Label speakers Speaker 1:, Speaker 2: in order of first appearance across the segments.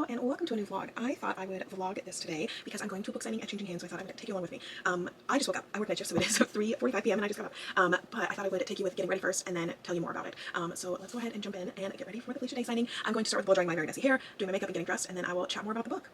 Speaker 1: Hello and welcome to a new vlog. I thought I would vlog this today because I'm going to a book signing at Changing Hands, so I thought I would take you along with me. I just woke up. I work night shift, so it is 3:45 p.m. and I just got up. But I thought I would take you with getting ready first and then tell you more about it. So let's go ahead and jump in and get ready for the Felicia Day signing. I'm going to start with blow drying my very messy hair, doing my makeup and getting dressed, and then I will chat more about the book.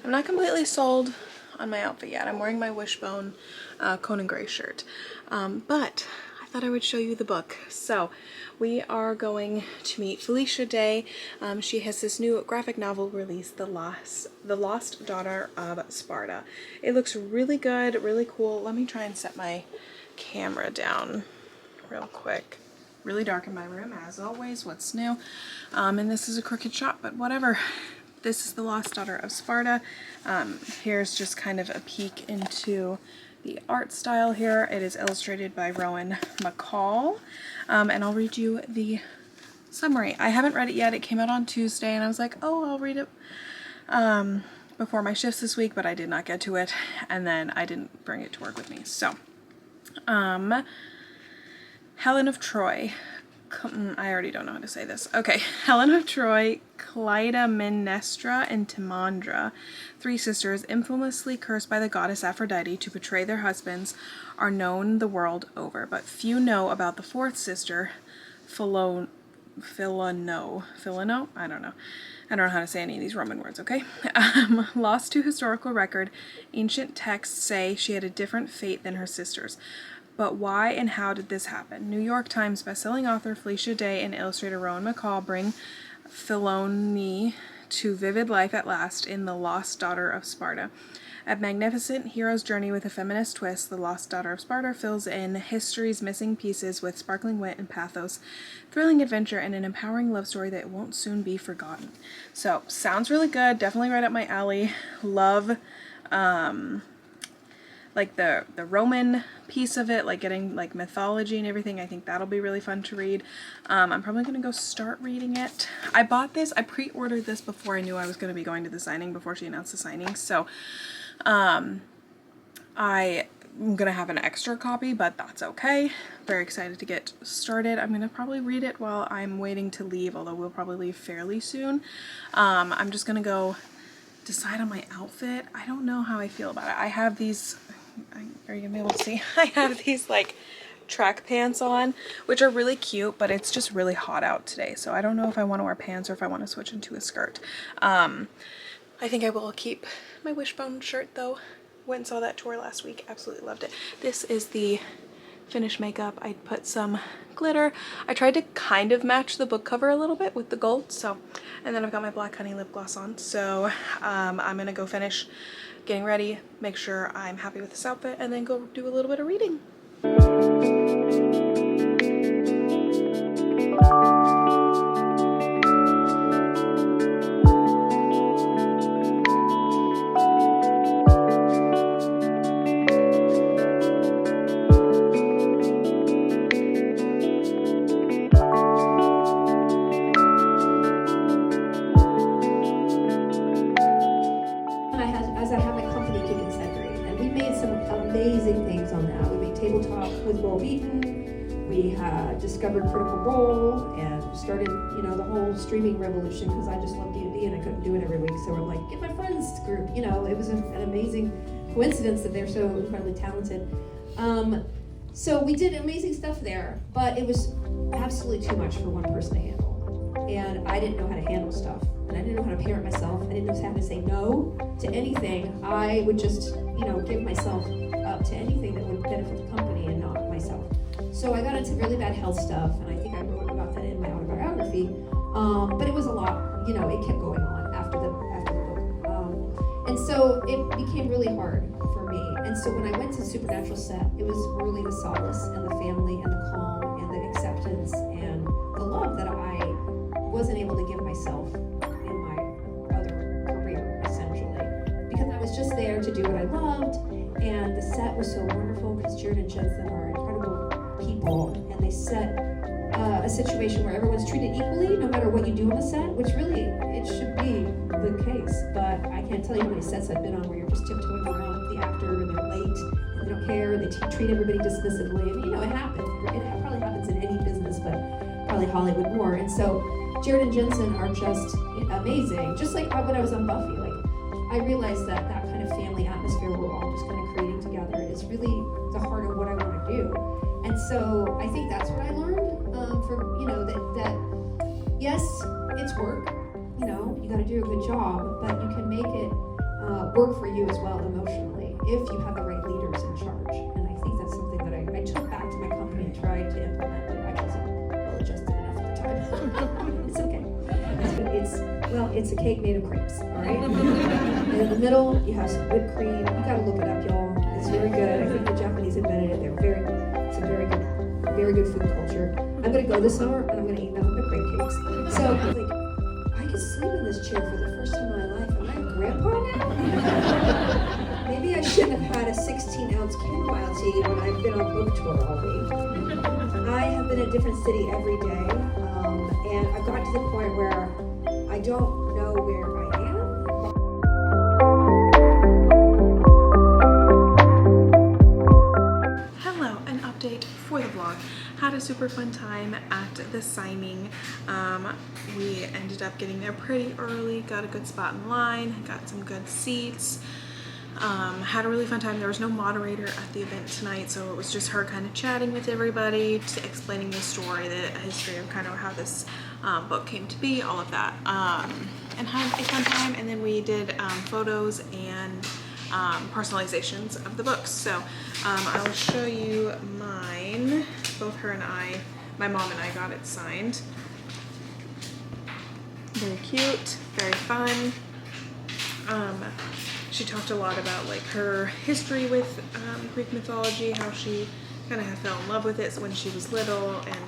Speaker 1: I'm not completely sold on my outfit yet. I'm wearing my Wishbone Conan Gray shirt, but I thought I would show you the book. So we are going to meet Felicia Day. She has this new graphic novel released, The Lost Daughter of Sparta. It looks really good, really cool. Let me try and set my camera down real quick. Really dark in my room, as always. What's new? And this is a crooked shot, but whatever. This is The Lost Daughter of Sparta. Here's just kind of a peek into the art style here. It is illustrated by Rowan McCall. And I'll read you the summary. I haven't read it yet. It came out on Tuesday and I was like, oh, I'll read it before my shifts this week, but I did not get to it. And then I didn't bring it to work with me. So, Helen of Troy. I already don't know how to say this. Okay, Helen of Troy, Clytemnestra, and Timandra, three sisters infamously cursed by the goddess Aphrodite to betray their husbands, are known the world over, but few know about the fourth sister, Philano? I don't know. I don't know how to say any of these Roman words, okay? Lost to historical record, ancient texts say she had a different fate than her sisters. But why and how did this happen? New York Times bestselling author Felicia Day and illustrator Rowan McCall bring Philony to vivid life at last in The Lost Daughter of Sparta. A magnificent hero's journey with a feminist twist, The Lost Daughter of Sparta fills in history's missing pieces with sparkling wit and pathos, thrilling adventure, and an empowering love story that won't soon be forgotten. So, sounds really good. Definitely right up my alley. Love like the Roman piece of it, like getting like mythology and everything. I think that'll be really fun to read. I'm probably gonna go start reading it. I bought this, I pre-ordered this before I knew I was gonna be going to the signing, before she announced the signing. So I'm gonna have an extra copy, but that's okay. Very excited to get started. I'm gonna probably read it while I'm waiting to leave, although we'll probably leave fairly soon. I'm just gonna go decide on my outfit. I don't know how I feel about it. I have these, are you gonna be able to see? I have these like track pants on, which are really cute, but it's just really hot out today. So I don't know if I want to wear pants or if I want to switch into a skirt. I think I will keep my Wishbone shirt though. Went and saw that tour last week. Absolutely loved it. This is the finish makeup. I put some glitter. I tried to kind of match the book cover a little bit with the gold, so, and then I've got my Black Honey lip gloss on. So I'm gonna go finish getting ready, make sure I'm happy with this outfit, and then go do a little bit of reading.
Speaker 2: Amazing things on that. We made tabletop with Will Beaton. We discovered Critical Role and started, you know, the whole streaming revolution because I just love D&D and I couldn't do it every week. So we're like, get my friends group. You know, it was an amazing coincidence that they're so incredibly talented. So we did amazing stuff there, but it was absolutely too much for one person to handle. And I didn't know how to handle stuff. And I didn't know how to parent myself. I didn't know how to say no to anything. I would just, you know, give myself up to anything that would benefit the company and not myself. So I got into really bad health stuff, and I think I wrote about that in my autobiography. But it was a lot, you know, it kept going on after the book. And so it became really hard for me. And so when I went to the Supernatural set, it was really the solace and the family and the calm and the acceptance and the love that I wasn't able to give myself in my other career, essentially. Because I was just there to do what I loved, and the set was so wonderful because Jared and Jensen are incredible people, and they set a situation where everyone's treated equally no matter what you do on the set, which really, it should be the case. But I can't tell you how many sets I've been on where you're just tiptoeing around the actor and they're late and they don't care and they treat everybody dismissively. And you know, it happens. It probably happens in any business, but probably Hollywood more. And so Jared and Jensen are just amazing. Just like when I was on Buffy, like I realized that that kind of family atmosphere we're all just kind of creating together is really the heart of what I want to do. And so I think that's what I learned from, you know, that yes, it's work, you know, you got to do a good job, but you can make it work for you as well emotionally if you have the right leaders in charge. And I think that's something that I took back to my company and tried to implement, but I wasn't well adjusted enough at the time. It's okay. It's a cake made of crepes, all right? And in the middle, you have some whipped cream. You gotta look it up, y'all. It's very good. I think the Japanese invented it. It's a very good food culture. I'm gonna go this summer and I'm gonna eat nothing but crepe cakes. So I'm like, I could sleep in this chair for the first time in my life. Am I a grandpa now? Maybe I shouldn't have had a 16-ounce chamomile tea when I've been on book tour all week. I have been in a different city every day, and I've gotten to the point where I don't know where I am.
Speaker 1: Hello, an update for the vlog. Had a super fun time at the signing. We ended up getting there pretty early, got a good spot in line, got some good seats. Had a really fun time. There was no moderator at the event tonight, so it was just her kind of chatting with everybody, explaining the story, the history of kind of how this book came to be, all of that, and had a fun time. And then we did photos and personalizations of the books. So I'll show you mine. Both her and I, my mom and I, got it signed. Very cute, very fun. She talked a lot about like her history with Greek mythology, how she kind of fell in love with it when she was little and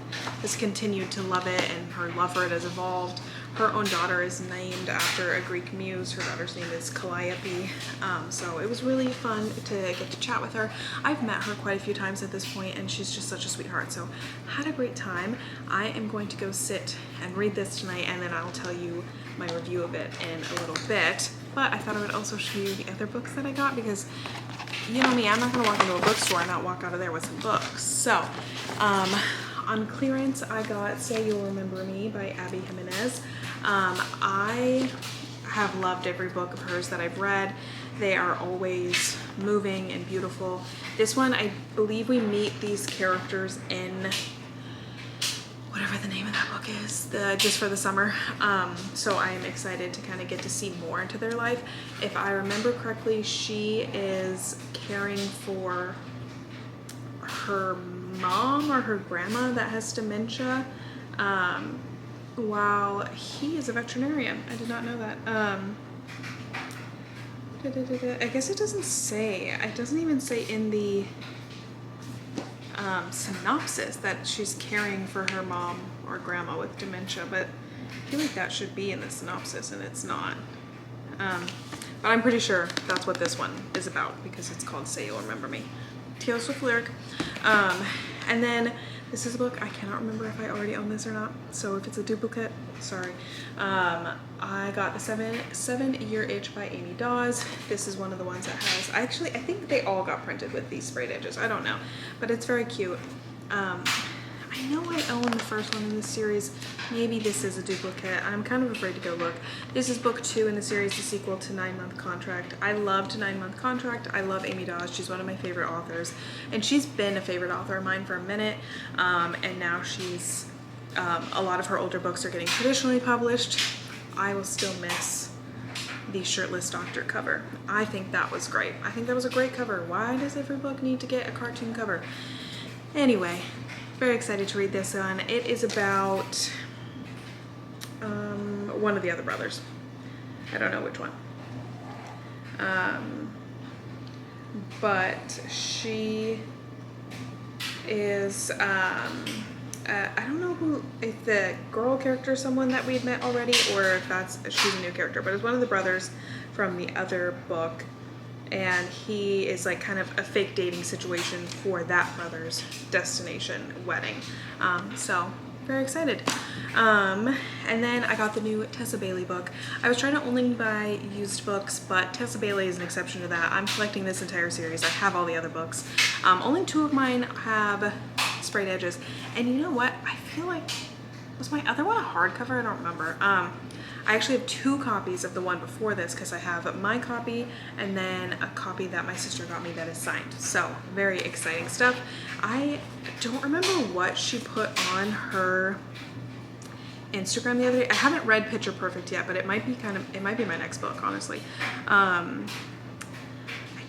Speaker 1: has continued to love it, and her love for it has evolved. Her own daughter is named after a Greek muse. Her daughter's name is Calliope. So it was really fun to get to chat with her. I've met her quite a few times at this point, and she's just such a sweetheart. So had a great time. I am going to go sit and read this tonight, and then I'll tell you my review of it in a little bit. But I thought I would also show you the other books that I got, because you know me, I'm not gonna walk into a bookstore and not walk out of there with some books. So on clearance, I got Say You'll Remember Me by Abby Jimenez. I have loved every book of hers that I've read. They are always moving and beautiful. This one, I believe we meet these characters in whatever the name of that book is, Just for the Summer. So I am excited to kind of get to see more into their life. If I remember correctly, she is caring for her mom or her grandma that has dementia, while he is a veterinarian. I did not know that. I guess it doesn't say. It doesn't even say in the synopsis that she's caring for her mom or grandma with dementia, but I feel like that should be in the synopsis and it's not. But I'm pretty sure that's what this one is about because it's called Say You'll Remember Me. Tales with Lyric. And then this is a book, I cannot remember if I already own this or not, so if it's a duplicate, sorry. I got the 7-Year Itch by Amy Dawes. This is one of the ones that has, I think they all got printed with these sprayed edges, I don't know, but it's very cute. I know I own the first one in this series. Maybe this is a duplicate. I'm kind of afraid to go look. This is book 2 in the series, the sequel to 9 Month Contract. I loved 9 Month Contract. I love Amy Dawes. She's one of my favorite authors. And she's been a favorite author of mine for a minute. And now she's, a lot of her older books are getting traditionally published. I will still miss the shirtless doctor cover. I think that was great. I think that was a great cover. Why does every book need to get a cartoon cover? Anyway, very excited to read this one. It is about one of the other brothers. I don't know which one. But she is, I don't know if the girl character is someone that we'd met already or if she's a new character, but it's one of the brothers from the other book. And he is like kind of a fake dating situation for that brother's destination wedding. So very excited. And then I got the new Tessa Bailey book. I was trying to only buy used books, but Tessa Bailey is an exception to that. I'm collecting this entire series. I have all the other books. Only 2 of mine have sprayed edges. And you know what? I feel like, was my other one a hardcover? I don't remember. I actually have 2 copies of the one before this because I have my copy and then a copy that my sister got me that is signed. So very exciting stuff. I don't remember what she put on her Instagram the other day. I haven't read Picture Perfect yet, but it might be my next book, honestly. I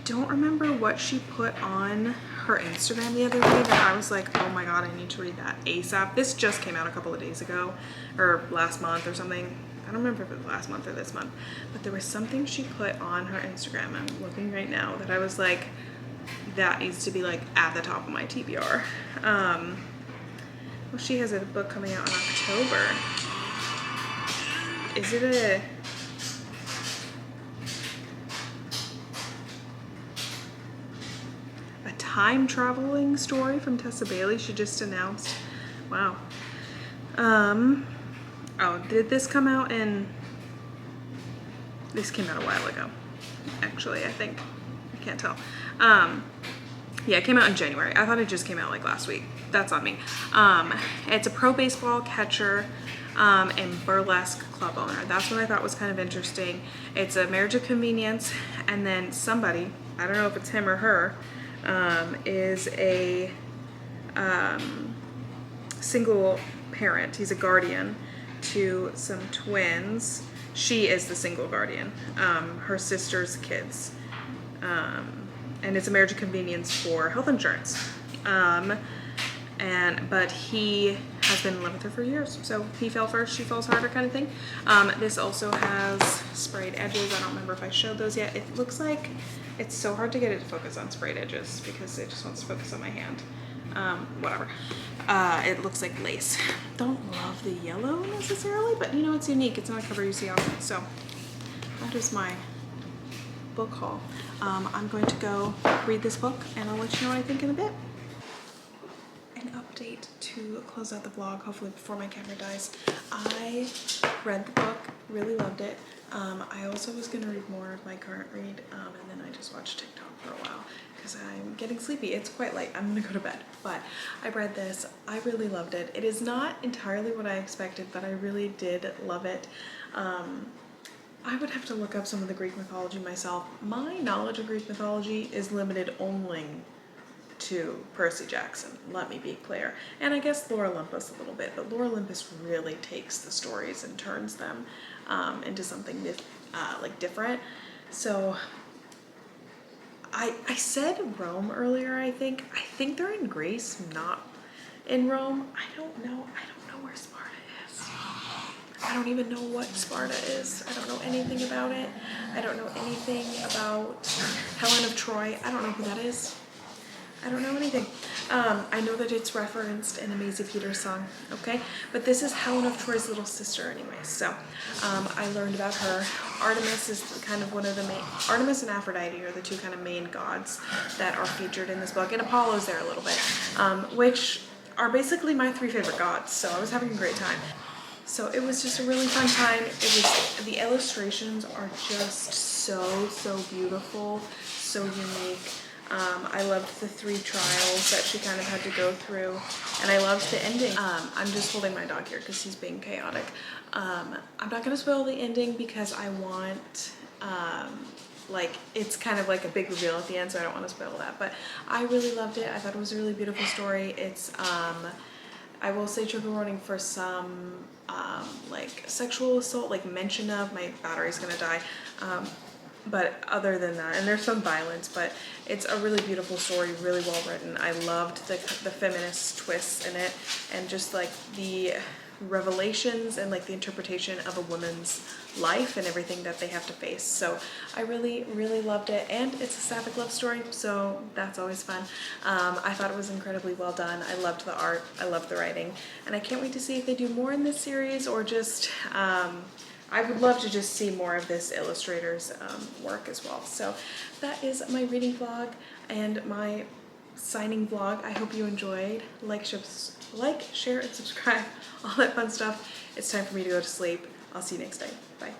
Speaker 1: don't remember what she put on her Instagram the other day that I was like, oh my god, I need to read that ASAP. This just came out a couple of days ago or last month or something. I don't remember if it was last month or this month, but there was something she put on her Instagram, I'm looking right now, that I was like, that needs to be like at the top of my TBR. Well, she has a book coming out in October. Is it a time traveling story from Tessa Bailey she just announced? Wow. Oh, did this come out in, this came out a while ago, actually, I think. I can't tell. Yeah, it came out in January. I thought it just came out like last week. That's on me. It's a pro baseball catcher and burlesque club owner. That's what I thought was kind of interesting. It's a marriage of convenience, and then somebody, I don't know if it's him or her, is a single parent. He's a guardian to some twins. She is the single guardian, her sister's kids. And it's a marriage of convenience for health insurance. But he has been in love with her for years. So he fell first, she falls harder kind of thing. This also has sprayed edges. I don't remember if I showed those yet. It looks like it's so hard to get it to focus on sprayed edges because it just wants to focus on my hand. Whatever. It looks like lace. Don't love the yellow necessarily, but you know, it's unique. It's not a cover you see often. So that is my book haul. I'm going to go read this book and I'll let you know what I think in a bit. An update to close out the vlog, hopefully before my camera dies. I read the book, really loved it. I also was going to read more of my current read, and then I just watched TikTok for a while because I'm getting sleepy. It's quite late. I'm going to go to bed. But I read this. I really loved it. It is not entirely what I expected, but I really did love it. I would have to look up some of the Greek mythology myself. My knowledge of Greek mythology is limited only to Percy Jackson, let me be clear. And I guess Lore Olympus a little bit, but Lore Olympus really takes the stories and turns them into something like different. So I said Rome earlier, I think. I think they're in Greece, not in Rome. I don't know where Sparta is. I don't even know what Sparta is. I don't know anything about it. I don't know anything about Helen of Troy. I don't know who that is. I don't know anything. I know that it's referenced in a Maisie Peters song, okay? But this is Helen of Troy's little sister anyway, so I learned about her. Artemis is kind of one of the main, Artemis and Aphrodite are the two kind of main gods that are featured in this book, and Apollo's there a little bit, which are basically my 3 favorite gods, so I was having a great time. So it was just a really fun time. The illustrations are just so beautiful, so unique. I loved the 3 trials that she kind of had to go through, and I loved the ending. I'm just holding my dog here because he's being chaotic. I'm not gonna spoil the ending because I want, like, it's kind of like a big reveal at the end, so I don't want to spoil that, but I really loved it. I thought it was a really beautiful story. It's, I will say trigger warning for some, like, sexual assault, like mention of, my battery's gonna die. But other than that, and there's some violence, but it's a really beautiful story, really well written. I loved the feminist twists in it, and just like the revelations and like the interpretation of a woman's life and everything that they have to face. So I really loved it, and it's a sapphic love story, so that's always fun. I thought it was incredibly well done. I loved the art, I loved the writing, and I can't wait to see if they do more in this series, or just I would love to just see more of this illustrator's work as well. So that is my reading vlog and my signing vlog. I hope you enjoyed. Like, share, and subscribe, all that fun stuff. It's time for me to go to sleep. I'll see you next time. Bye.